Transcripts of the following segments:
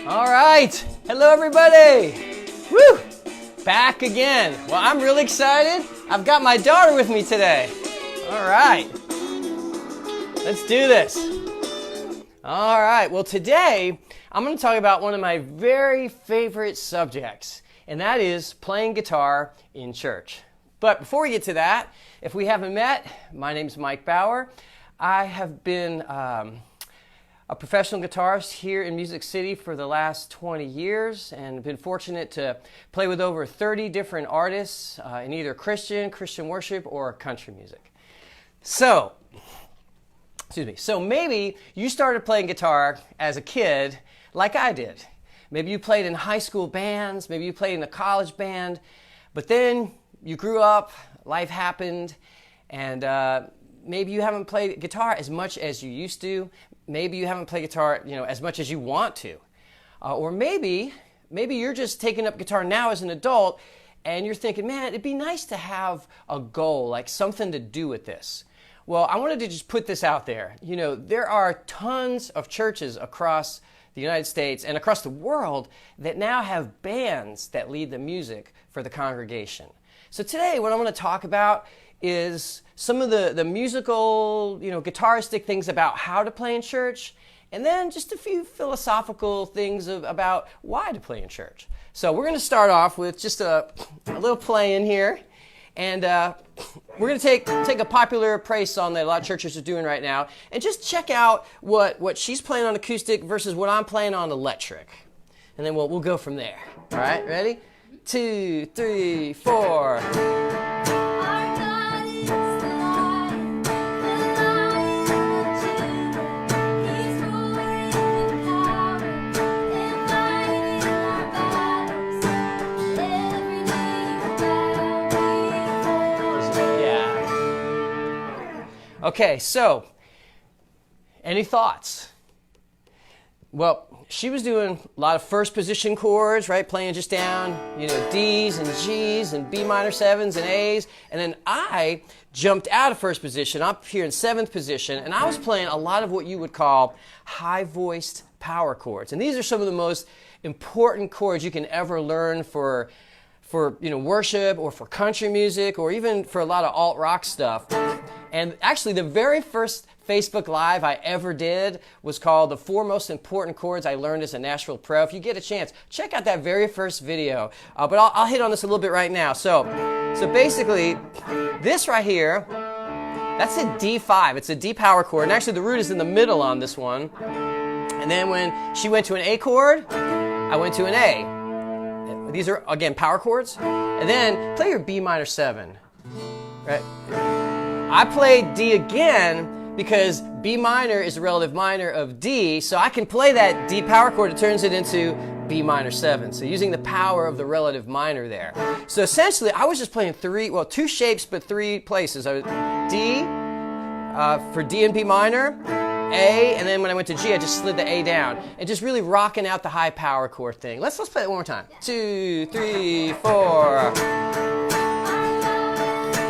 All right. Hello, everybody. Woo! Back again. Well, I'm really excited. I've got my daughter with me today. All right. Let's do this. All right. Well, today I'm going to talk about one of my very favorite subjects, and that is playing guitar in church. But before we get to that, if we haven't met, my name's Mike Bauer. I have been a professional guitarist here in Music City for the last 20 years and been fortunate to play with over 30 different artists in either Christian worship, or country music. So maybe you started playing guitar as a kid like I did. Maybe you played in high school bands, maybe you played in a college band, but then you grew up, life happened, and maybe you haven't played guitar as much as you used to. Maybe you haven't played guitar, as much as you want to. Or maybe you're just taking up guitar now as an adult and you're thinking, man, it'd be nice to have a goal, like something to do with this. Well, I wanted to just put this out there. There are tons of churches across the United States and across the world that now have bands that lead the music for the congregation. So today, what I'm going to talk about is some of the musical, guitaristic things about how to play in church, and then just a few philosophical things about why to play in church. So we're going to start off with just a little play in here, and we're going to take a popular praise song that a lot of churches are doing right now, and just check out what she's playing on acoustic versus what I'm playing on electric, and then we'll go from there. All right, ready? 2, 3, 4. Okay, so, any thoughts? Well, she was doing a lot of first position chords, right? Playing just down, D's and G's and B minor 7s and A's. And then I jumped out of first position, up here in 7th position, and I was playing a lot of what you would call high-voiced power chords. And these are some of the most important chords you can ever learn for worship or for country music or even for a lot of alt-rock stuff. And actually, the very first Facebook Live I ever did was called The 4 Most Important Chords I Learned as a Nashville Pro. If you get a chance, check out that very first video. But I'll hit on this a little bit right now. So basically, this right here, that's a D5. It's a D power chord. And actually, the root is in the middle on this one. And then when she went to an A chord, I went to an A. These are, again, power chords. And then play your B minor 7. Right? I played D again because B minor is a relative minor of D, so I can play that D power chord. It turns it into B minor 7. So using the power of the relative minor there. So essentially, I was just playing 2 shapes, but 3 places. I was D for D and B minor, A, and then when I went to G, I just slid the A down. And just really rocking out the high power chord thing. Let's play it one more time. 2, 3, 4.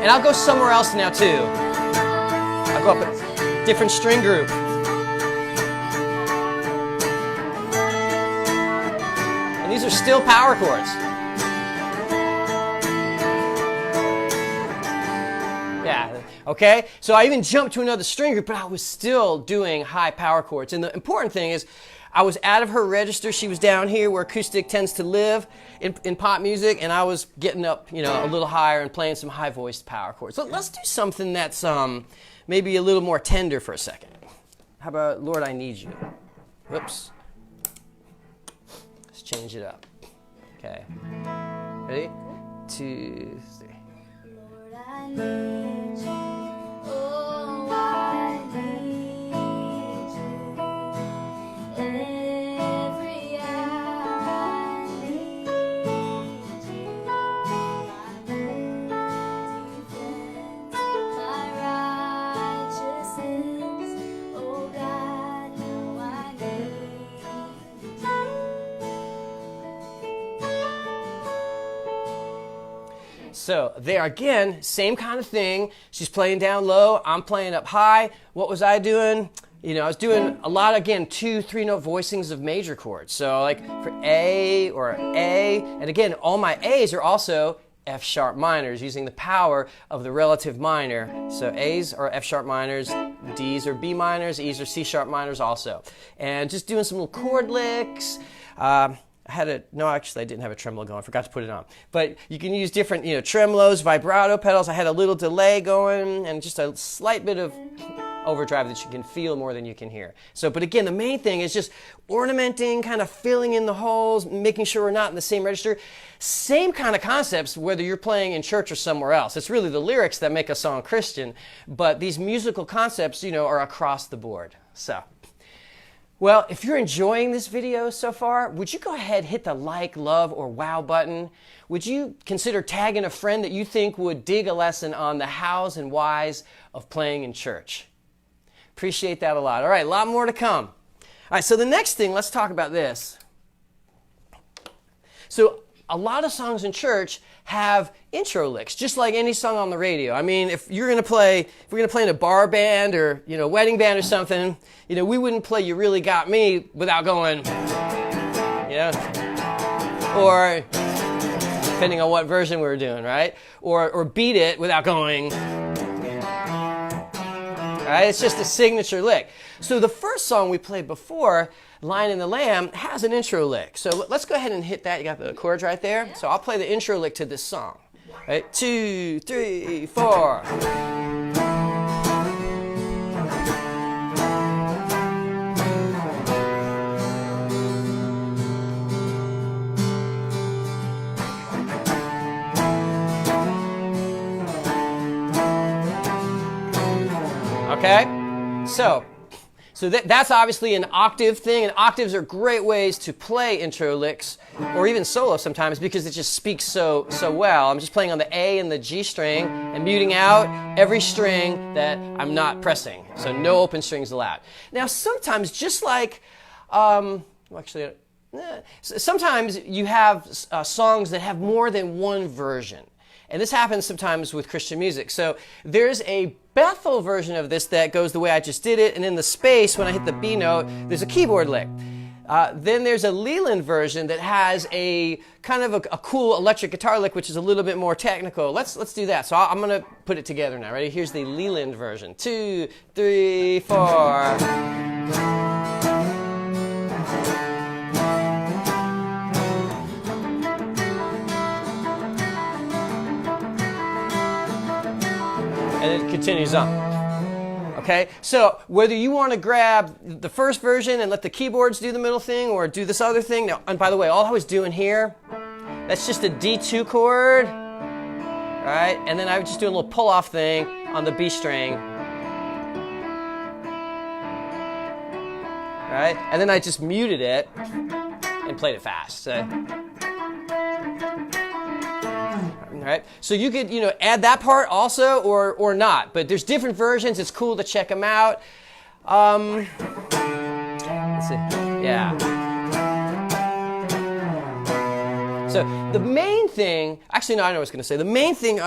And I'll go somewhere else now, too. I'll go up a different string group. And these are still power chords. Yeah, okay? So I even jumped to another string group, but I was still doing high power chords. And the important thing is, I was out of her register. She was down here where acoustic tends to live in pop music, and I was getting up, a little higher and playing some high-voiced power chords. So let's do something that's maybe a little more tender for a second. How about Lord, I Need You? Whoops. Let's change it up. Okay. Ready? 2, 3. Lord, I need you. Oh, I need you. Every hour I need you. My defense, my righteousness. Oh God, now I need you. So there again, same kind of thing. She's playing down low, I'm playing up high. What was I doing? I was doing a lot, again, 2-3 note voicings of major chords. So like for A or A, and again, all my A's are also F sharp minors using the power of the relative minor. So A's are F sharp minors, D's are B minors, E's are C sharp minors also. And just doing some little chord licks. Actually I didn't have a tremolo going. I forgot to put it on. But you can use different, tremolos, vibrato pedals. I had a little delay going and just a slight bit of overdrive that you can feel more than you can hear. But again, the main thing is just ornamenting, kind of filling in the holes, making sure we're not in the same register. Same kind of concepts whether you're playing in church or somewhere else. It's really the lyrics that make a song Christian, but these musical concepts, are across the board. Well, if you're enjoying this video so far, would you go ahead, hit the like, love, or wow button? Would you consider tagging a friend that you think would dig a lesson on the hows and whys of playing in church? Appreciate that a lot. All right, a lot more to come. All right, so the next thing, let's talk about this. So a lot of songs in church have intro licks, just like any song on the radio. I mean, if we're gonna play in a bar band or wedding band or something, we wouldn't play "You Really Got Me" without going, or depending on what version we were doing, right? Or "Beat It" without going. Right? It's just a signature lick. So the first song we played before, Lion and the Lamb, has an intro lick. So let's go ahead and hit that. You got the chords right there? So I'll play the intro lick to this song. Right? 2, 3, 4. Okay? So that's obviously an octave thing, and octaves are great ways to play intro licks, or even solo sometimes, because it just speaks so well. I'm just playing on the A and the G string, and muting out every string that I'm not pressing. So no open strings allowed. Now sometimes, just like, sometimes you have songs that have more than one version. And this happens sometimes with Christian music. So there's a Bethel version of this that goes the way I just did it, and in the space, when I hit the B note, there's a keyboard lick. Then there's a Leland version that has a kind of a cool electric guitar lick, which is a little bit more technical. Let's do that. So I'm going to put it together now. Ready? Here's the Leland version. 2, 3, 4. And it continues on. Okay? So whether you want to grab the first version and let the keyboards do the middle thing, or do this other thing. Now, and by the way, all I was doing here, that's just a D2 chord. Right? And then I would just do a little pull-off thing on the B string. Right? And then I just muted it and played it fast. Right? So you could, add that part also or not. But there's different versions. It's cool to check them out. Let's see. Yeah. So the main thing, actually, no, I know what I was going to say. The main thing,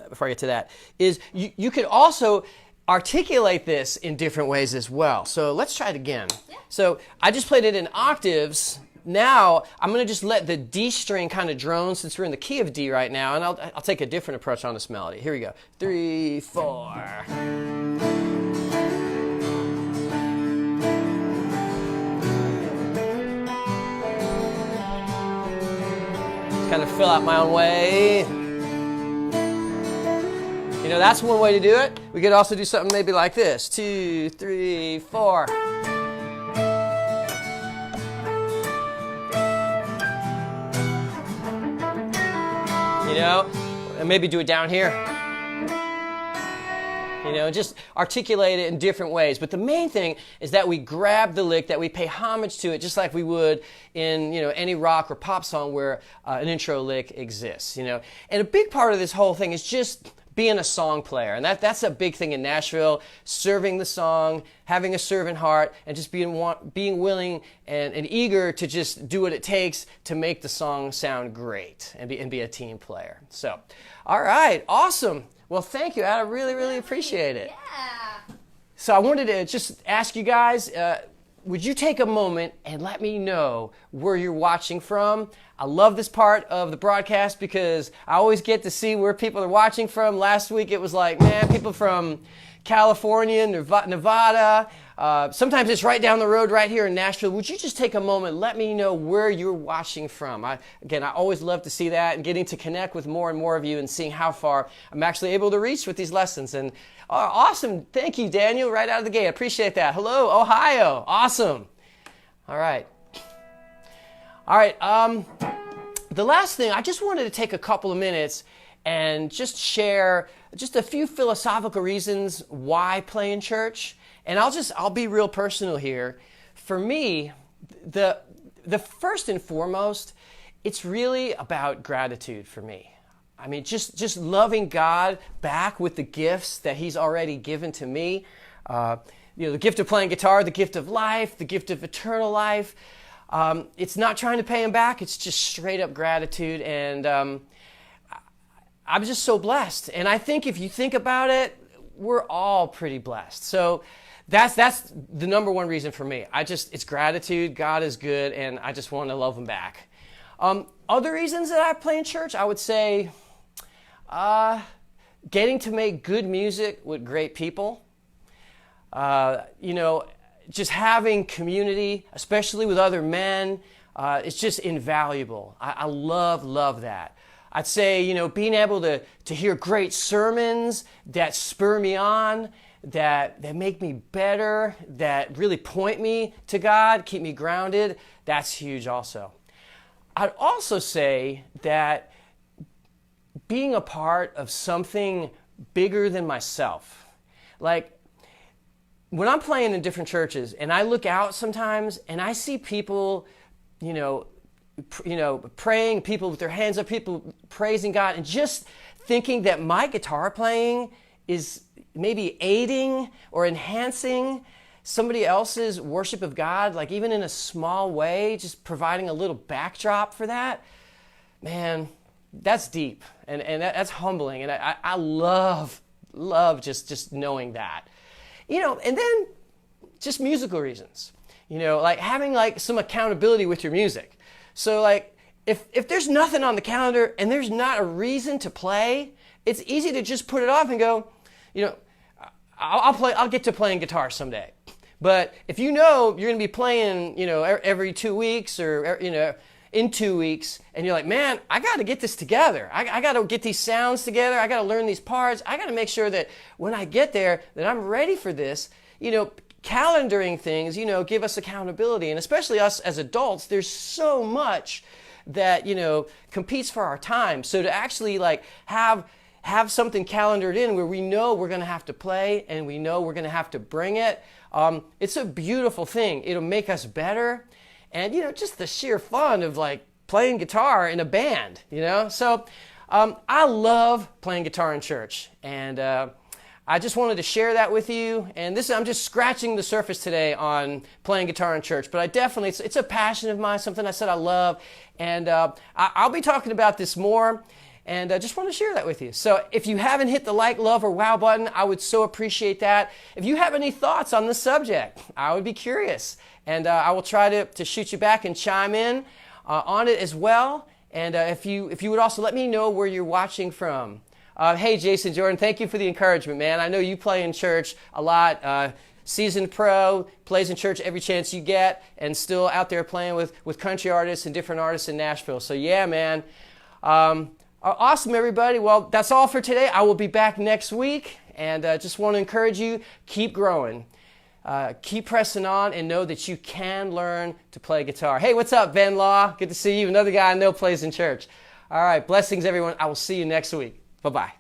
before I get to that, is you could also articulate this in different ways as well. So let's try it again. Yeah. So I just played it in octaves. Now, I'm going to just let the D string kind of drone, since we're in the key of D right now, and I'll take a different approach on this melody. Here we go. 3, 4. Just kind of fill out my own way. That's one way to do it. We could also do something maybe like this. 2, 3, 4. And maybe do it down here. Just articulate it in different ways. But the main thing is that we grab the lick, that we pay homage to it, just like we would in, any rock or pop song where an intro lick exists, And a big part of this whole thing is just being a song player. And that's a big thing in Nashville, serving the song, having a servant heart, and just being willing and eager to just do what it takes to make the song sound great and be a team player. So, all right, awesome. Well, thank you, Ad. I really, really appreciate it. Yeah. So I wanted to just ask you guys, would you take a moment and let me know where you're watching from? I love this part of the broadcast because I always get to see where people are watching from. Last week it was like, man, people from California, Nevada. Sometimes it's right down the road right here in Nashville. Would you just take a moment, let me know where you're watching from? I always love to see that and getting to connect with more and more of you and seeing how far I'm actually able to reach with these lessons. And awesome. Thank you, Daniel, right out of the gate. I appreciate that. Hello, Ohio. Awesome. All right. The last thing, I just wanted to take a couple of minutes and just share just a few philosophical reasons why play in church. And I'll be real personal here. For me, the first and foremost, it's really about gratitude for me. I mean, just loving God back with the gifts that He's already given to me. The gift of playing guitar, the gift of life, the gift of eternal life. It's not trying to pay Him back. It's just straight up gratitude. And I'm just so blessed. And I think if you think about it, we're all pretty blessed. So that's the number one reason for me. It's gratitude. God is good, and I just want to love Him back. Other reasons that I play in church, I would say getting to make good music with great people. Just having community, especially with other men, it's just invaluable. I love that. I'd say, being able to hear great sermons that spur me on, that make me better, that really point me to God, keep me grounded, that's huge also. I'd also say that being a part of something bigger than myself, like when I'm playing in different churches and I look out sometimes and I see people, praying, people with their hands up, people praising God, and just thinking that my guitar playing is maybe aiding or enhancing somebody else's worship of God, like even in a small way, just providing a little backdrop for that, man, that's deep and that's humbling. And I love just knowing that. And then just musical reasons, like having like some accountability with your music. So like if there's nothing on the calendar and there's not a reason to play, it's easy to just put it off and go, I'll get to playing guitar someday. But if you're going to be playing, every 2 weeks or, in 2 weeks, and you're like, man, I got to get this together. I got to get these sounds together. I got to learn these parts. I got to make sure that when I get there, that I'm ready for this. Calendaring things, give us accountability. And especially us as adults, there's so much that, competes for our time. So to actually like have something calendared in where we know we're going to have to play and we know we're going to have to bring it, it's a beautiful thing. It'll make us better. And, just the sheer fun of like playing guitar in a band, So I love playing guitar in church. And I just wanted to share that with you. And I'm just scratching the surface today on playing guitar in church. But it's a passion of mine, something I said I love. And I'll be talking about this more. And I just want to share that with you. So if you haven't hit the like, love, or wow button, I would so appreciate that. If you have any thoughts on this subject, I would be curious. And I will try to shoot you back and chime in on it as well. And if you would also let me know where you're watching from. Hey, Jason Jordan, thank you for the encouragement, man. I know you play in church a lot. Seasoned pro, plays in church every chance you get, and still out there playing with country artists and different artists in Nashville. So yeah, man. Awesome, everybody. Well, that's all for today. I will be back next week, and just want to encourage you, keep growing. Keep pressing on and know that you can learn to play guitar. Hey, what's up, Ben Law? Good to see you. Another guy I know plays in church. All right, blessings, everyone. I will see you next week. Bye-bye.